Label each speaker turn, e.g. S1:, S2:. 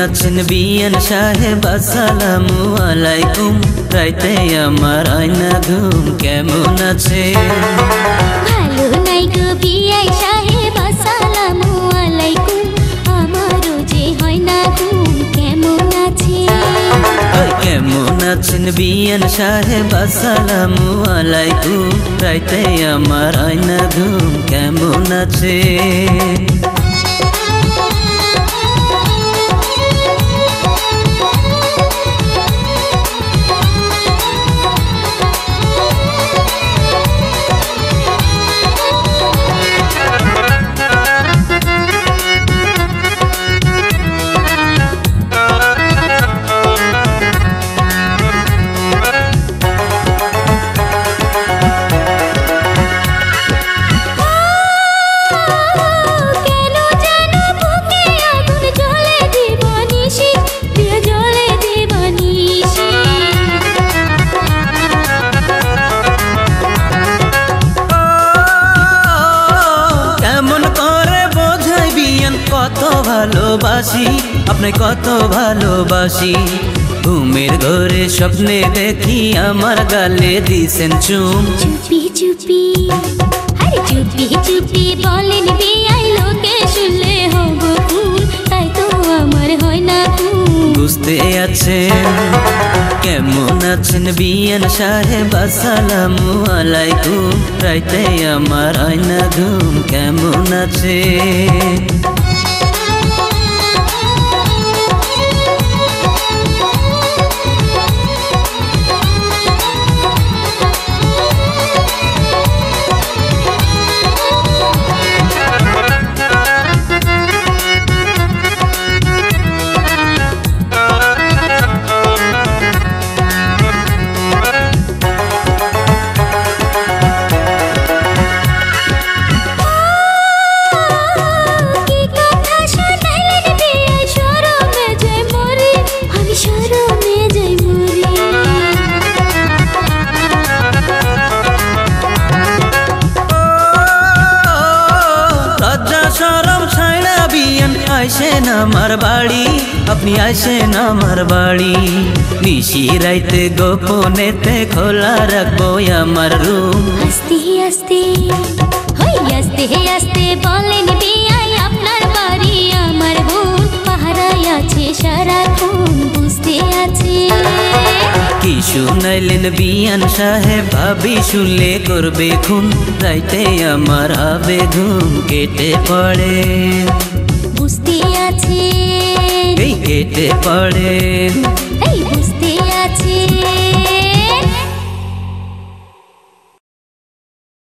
S1: আছেন বিয়ান সাহেব আসসালামু আলাইকুম রাইতে আমার আয়না ঘুম কেমন আছে
S2: ভালো নাই গো বিয়াই সাহেব আসসালামু আলাইকুম আমারও যে হয় না ঘুম কেমন আছে
S1: কেমন আছেন বিয়ান সাহেব আসসালামু আলাইকুম রাইতে আমার আয়না ঘুম কেমন আছে কত ভালোবাসি আপনি কত ভালোবাসি ঘুমের ঘরে স্বপ্নে দেখি আমার গালে দিছেন চুম
S2: চুপি চুপি আরে চুপি চুপি বলেন বিয়াই লোকে শুনলে হব খুন তাই তো আমার হয় না ঘুম
S1: বুঝতে আছেন কেমন আছেন বিয়ান সাহেব আসসালামু আলাইকুম রাইতে আমার আয়না ঘুম কেমন আছে আইসেন আমার বাড়ি আপনি আইসেন আমার বাড়ি নিশি রাইতে গোপনেতে খোলা রাখবো আমার রুম
S2: আস্তে আস্তে আস্তে আস্তে বলেন বিয়াই আপনার বাড়ি আমার বোন পাহারায় আছে সারাক্ষণ বুঝতে আছে
S1: কি শুনাইলেন বিয়ান সাহেব ভাবি শুনলে করবে খুন রাইতে আমার হবে ঘুম কেটে পড়ে
S2: বুঝতে আছে
S1: এই কেটে পড়ে